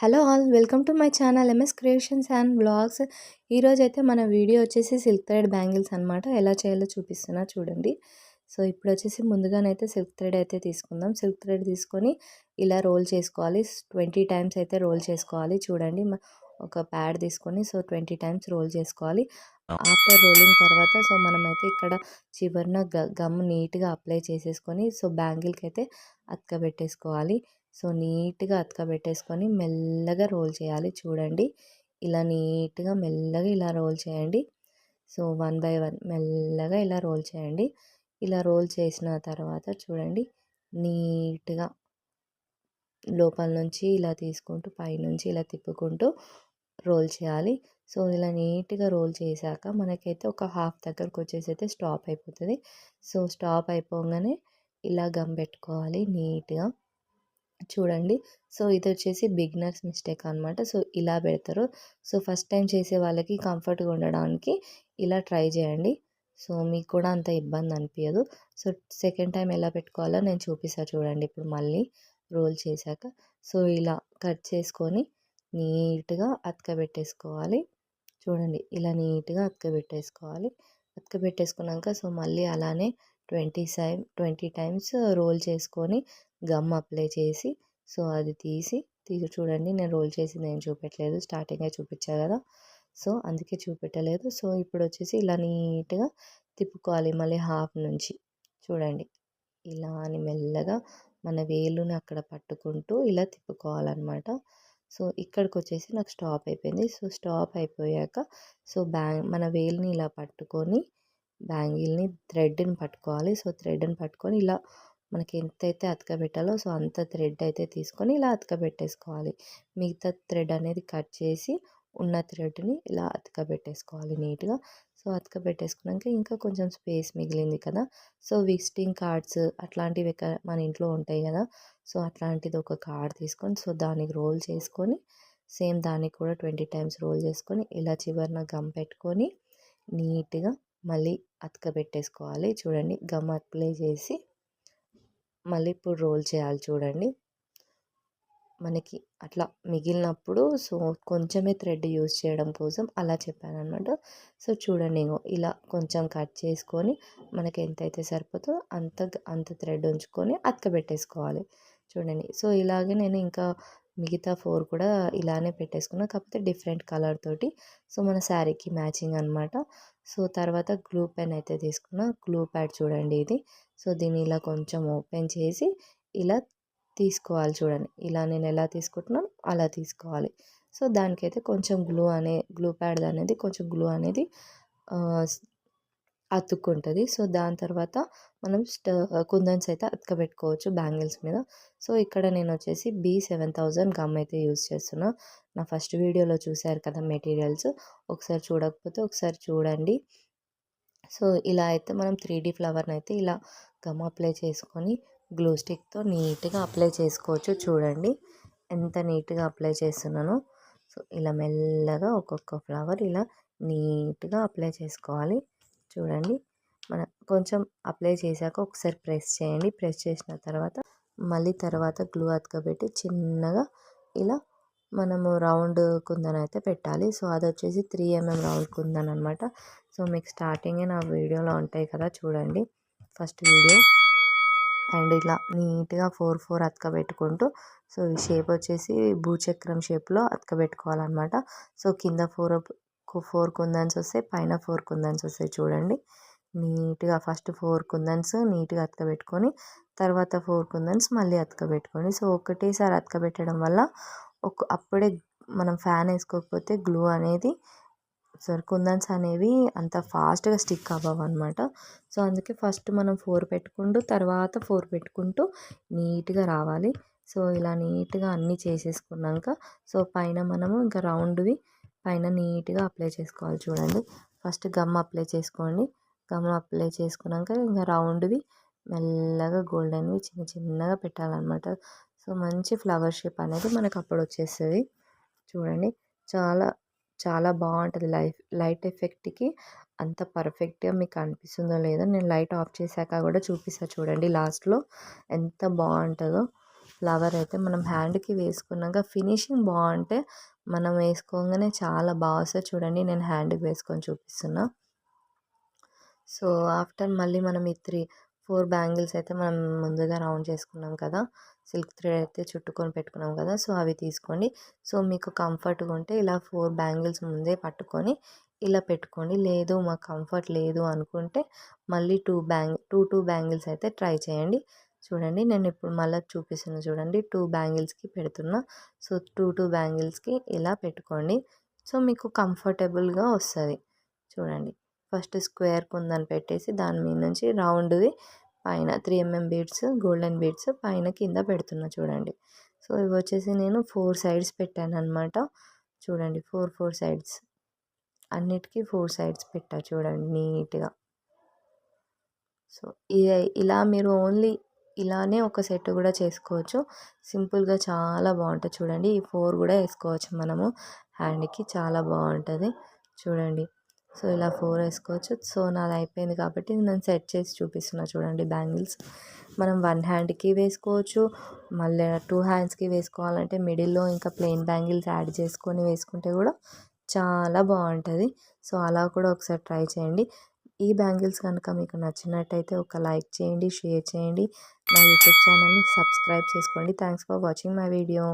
Hello all welcome to my channel MS creations and vlogs. ఈరోజైతే మన video వచ్చేసి silk thread bangles అనమాట. ఎలా చేయాలో చూపిస్తున్నా చూడండి. సో ఇప్పుడు వచ్చేసి ముందుగానైతే సిల్క్ థ్రెడ్ అయితే తీసుకుందాం. సిల్క్ థ్రెడ్ తీసుకొని ఇలా రోల్ చేసుకోవాలి. 20 టైమ్స్ అయితే రోల్ చేసుకోవాలి. చూడండి ఒక ప్యాడ్ తీసుకొని 20 టైమ్స్ రోల్ చేసుకోవాలి. ఆఫ్టర్ రోలింగ్ తర్వాత మనమైతే ఇక్కడ చివరిన గమ్ నీట్గా అప్లై చేసేసుకొని బ్యాంగిల్కి అయితే అతకబెట్టేసుకోవాలి. నీట్గా అతకబెట్టేసుకొని మెల్లగా రోల్ చేయాలి. చూడండి ఇలా నీట్గా మెల్లగా ఇలా రోల్ చేయండి. వన్ బై వన్ మెల్లగా ఇలా రోల్ చేయండి. ఇలా రోల్ చేసిన తర్వాత చూడండి నీట్గా లోపల నుంచి ఇలా తీసుకుంటూ పైనుంచి ఇలా తిప్పుకుంటూ రోల్ చేయాలి. ఇలా నీట్గా రోల్ చేశాక మనకైతే ఒక హాఫ్ దగ్గరకు వచ్చేసి అయితే స్టాప్ అయిపోతుంది. స్టాప్ అయిపోగానే ఇలా గమ్ పెట్టుకోవాలి నీట్గా. చూడండి ఇది వచ్చేసి బిగినర్స్ మిస్టేక్ అనమాట. ఇలా పెడతారు. ఫస్ట్ టైం చేసే వాళ్ళకి కంఫర్ట్గా ఉండడానికి ఇలా ట్రై చేయండి. మీకు కూడా అంత ఇబ్బంది అనిపించదు. సెకండ్ టైం ఎలా పెట్టుకోవాలో నేను చూపిస్తాను చూడండి. ఇప్పుడు మళ్ళీ రోల్ చేశాక ఇలా కట్ చేసుకొని నీట్గా అతకబెట్టేసుకోవాలి. చూడండి ఇలా నీట్గా అతకబెట్టేసుకోవాలి. అతకబెట్టేసుకున్నాక మళ్ళీ అలానే 20 టైమ్స్ రోల్ చేసుకొని గమ్ అప్లై చేసి అది తీసి చూడండి. నేను రోల్ చేసి నేను చూపెట్టలేదు, స్టార్టింగే చూపించా కదా, అందుకే చూపెట్టలేదు. ఇప్పుడు వచ్చేసి ఇలా నీట్గా తిప్పుకోవాలి మళ్ళీ హాఫ్ నుంచి. చూడండి ఇలా అని మెల్లగా మన వేలుని అక్కడ పట్టుకుంటూ ఇలా తిప్పుకోవాలన్నమాట. ఇక్కడికి వచ్చేసి నాకు స్టాప్ అయిపోయింది. స్టాప్ అయిపోయాక మన వేలుని ఇలా పట్టుకొని బ్యాంగిల్ని థ్రెడ్ని పట్టుకోవాలి. థ్రెడ్ని పట్టుకొని ఇలా మనకి ఎంతైతే అతకబెట్టాలో అంత థ్రెడ్ అయితే తీసుకొని ఇలా అతకబెట్టేసుకోవాలి. మిగతా థ్రెడ్ అనేది కట్ చేసి ఉన్న థ్రెడ్ని ఇలా అతకబెట్టేసుకోవాలి నీట్గా. అతకబెట్టేసుకున్నాక ఇంకా కొంచెం స్పేస్ మిగిలింది కదా, విజిటింగ్ కార్డ్స్ అట్లాంటివి మన ఇంట్లో ఉంటాయి కదా, అట్లాంటిది ఒక కార్డ్ తీసుకొని దానికి రోల్ చేసుకొని సేమ్ దానికి కూడా 20 టైమ్స్ రోల్ చేసుకొని ఇలా చివరిన గమ్ పెట్టుకొని నీట్గా మళ్ళీ అతకబెట్టేసుకోవాలి. చూడండి గమ్ అప్లై చేసి మళ్ళీ ఇప్పుడు రోల్ చేయాలి. చూడండి మనకి అట్లా మిగిలినప్పుడు కొంచెమే థ్రెడ్ యూజ్ చేయడం కోసం అలా చెప్పాను అనమాట. చూడండి ఇలా కొంచెం కట్ చేసుకొని మనకి ఎంతైతే సరిపోతుందో అంత థ్రెడ్ ఉంచుకొని అతకబెట్టేసుకోవాలి. చూడండి ఇలాగే నేను ఇంకా మిగతా 4 కూడా ఇలానే పెట్టేసుకున్నాను, కాకపోతే డిఫరెంట్ కలర్ తోటి. మన శారీకి మ్యాచింగ్ అనమాట. తర్వాత గ్లూ పెన్ అయితే తీసుకున్నా. గ్లూ ప్యాడ్ చూడండి ఇది. దీన్ని ఇలా కొంచెం ఓపెన్ చేసి ఇలా తీసుకోవాలి. చూడండి ఇలా నేను ఎలా తీసుకుంటున్నాను అలా తీసుకోవాలి. దానికైతే కొంచెం గ్లూ ప్యాడ్ అనేది కొంచెం గ్లూ అనేది అతుక్కుంటుంది. దాని తర్వాత మనం కుందన్స్ అయితే అతకబెట్టుకోవచ్చు బ్యాంగిల్స్ మీద. ఇక్కడ నేను వచ్చేసి B7000 గమ్ అయితే యూజ్ చేస్తున్నా. నా ఫస్ట్ వీడియోలో చూశారు కదా మెటీరియల్స్, ఒకసారి చూడకపోతే ఒకసారి చూడండి. ఇలా అయితే మనం 3D ఫ్లవర్ని అయితే ఇలా గమ్ అప్లై చేసుకొని గ్లూ స్టిక్తో నీట్గా అప్లై చేసుకోవచ్చు. చూడండి ఎంత నీట్గా అప్లై చేస్తున్నానో. ఇలా మెల్లగా ఒక్కొక్క ఫ్లవర్ ఇలా నీట్గా అప్లై చేసుకోవాలి. చూడండి కొంచెం అప్లై చేశాక ఒకసారి ప్రెస్ చేయండి. ప్రెస్ చేసిన తర్వాత మళ్ళీ తర్వాత గ్లూ అతకబెట్టి చిన్నగా ఇలా మనము రౌండ్ కుందన్ అయితే పెట్టాలి. అది వచ్చేసి 3mm రౌండ్ కుందన్ అనమాట. మీకు స్టార్టింగే నా వీడియోలో ఉంటాయి కదా చూడండి ఫస్ట్ వీడియో. అండ్ ఇలా నీట్గా 4 అతకబెట్టుకుంటూ ఈ షేప్ వచ్చేసి భూచక్రం షేప్లో అతకబెట్టుకోవాలన్నమాట. కింద 4 కుందన్స్ వస్తాయి, పైన 4 కుందన్స్ వస్తాయి. చూడండి నీట్గా ఫస్ట్ 4 కుందన్స్ నీట్గా అతకబెట్టుకొని తర్వాత 4 కుందన్స్ మళ్ళీ అతకబెట్టుకొని ఒకటేసారి అతకబెట్టడం వల్ల అప్పుడే మనం ఫ్యాన్ వేసుకోకపోతే గ్లూ అనేది కుందన్స్ అనేవి అంత ఫాస్ట్గా స్టిక్ అవ్వవు అనమాట. అందుకే ఫస్ట్ మనం 4 పెట్టుకుంటూ తర్వాత 4 పెట్టుకుంటూ నీట్గా రావాలి. ఇలా నీట్గా అన్నీ చేసేసుకున్నాక పైన మనము ఇంకా రౌండ్వి పైన నీట్గా అప్లై చేసుకోవాలి. చూడండి ఫస్ట్ గమ్ అప్లై చేసుకోండి. గమ్ అప్లై చేసుకున్నాక ఇంకా రౌండ్వి మెల్లగా గోల్డెన్వి చిన్న చిన్నగా పెట్టాలన్నమాట. మంచి ఫ్లవర్ షేప్ అనేది మనకు అప్పుడు వచ్చేస్తుంది. చూడండి చాలా చాలా బాగుంటుంది. లైట్ ఎఫెక్ట్కి అంత పర్ఫెక్ట్గా మీకు అనిపిస్తుందో లేదో నేను లైట్ ఆఫ్ చేశాక కూడా చూపిస్తాను చూడండి లాస్ట్లో ఎంత బాగుంటుందో. ఫ్లవర్ అయితే మనం హ్యాండ్కి వేసుకున్నాక ఫినిషింగ్ బాగుంటే మనం వేసుకోగానే చాలా బాగా వస్తుంది. చూడండి నేను హ్యాండ్కి వేసుకొని చూపిస్తున్నా. సో ఆఫ్టర్ మళ్ళీ మనం ఈ 4 బ్యాంగిల్స్ అయితే మనం ముందుగా రౌండ్ చేసుకున్నాం కదా, సిల్క్ థ్రెడ్ అయితే చుట్టుకొని పెట్టుకున్నాం కదా, సో అవి తీసుకోండి. సో మీకు కంఫర్ట్గా ఉంటే ఇలా 4 బ్యాంగిల్స్ ముందే పట్టుకొని ఇలా పెట్టుకోండి. లేదు మాకు కంఫర్ట్ లేదు అనుకుంటే మళ్ళీ టూ బ్యాంగిల్స్ అయితే ట్రై చేయండి. చూడండి నేను ఇప్పుడు మళ్ళీ చూపిస్తున్నా చూడండి, 2 బ్యాంగిల్స్కి పెడుతున్నా. సో టూ బ్యాంగిల్స్కి ఇలా పెట్టుకోండి. సో మీకు కంఫర్టబుల్గా వస్తుంది. చూడండి ఫస్ట్ స్క్వేర్ కుందని పెట్టేసి దాని మీద నుంచి రౌండ్ది పైన 3mm బీడ్స్, గోల్డెన్ బీడ్స్ పైన కింద పెడుతున్నా చూడండి. సో ఇవి వచ్చేసి నేను 4 సైడ్స్ పెట్టాను అనమాట. చూడండి 4 సైడ్స్, అన్నిటికీ 4 సైడ్స్ పెట్టా చూడండి నీట్గా. సో ఇలా మీరు ఓన్లీ ఇలానే ఒక సెట్ కూడా చేసుకోవచ్చు. సింపుల్గా చాలా బాగుంటుంది. చూడండి ఈ 4 కూడా వేసుకోవచ్చు మనము హ్యాండ్కి, చాలా బాగుంటుంది చూడండి. సో ఇలా 4 వేసుకోవచ్చు. సో నాది అయిపోయింది కాబట్టి నేను సెట్ చేసి చూపిస్తున్నా చూడండి బ్యాంగిల్స్. మనం 1 హ్యాండ్కి వేసుకోవచ్చు, మళ్ళీ 2 హ్యాండ్స్కి వేసుకోవాలంటే మిడిల్లో ఇంకా ప్లెయిన్ బ్యాంగిల్స్ యాడ్ చేసుకొని వేసుకుంటే కూడా చాలా బాగుంటుంది. సో అలా కూడా ఒకసారి ట్రై చేయండి. ఈ బ్యాంగిల్స్ కనుక మీకు నచ్చినట్టయితే ఒక లైక్ చేయండి, షేర్ చేయండి, నా యూట్యూబ్ ఛానల్ని సబ్స్క్రైబ్ చేసుకోండి. Thanks for watching my video.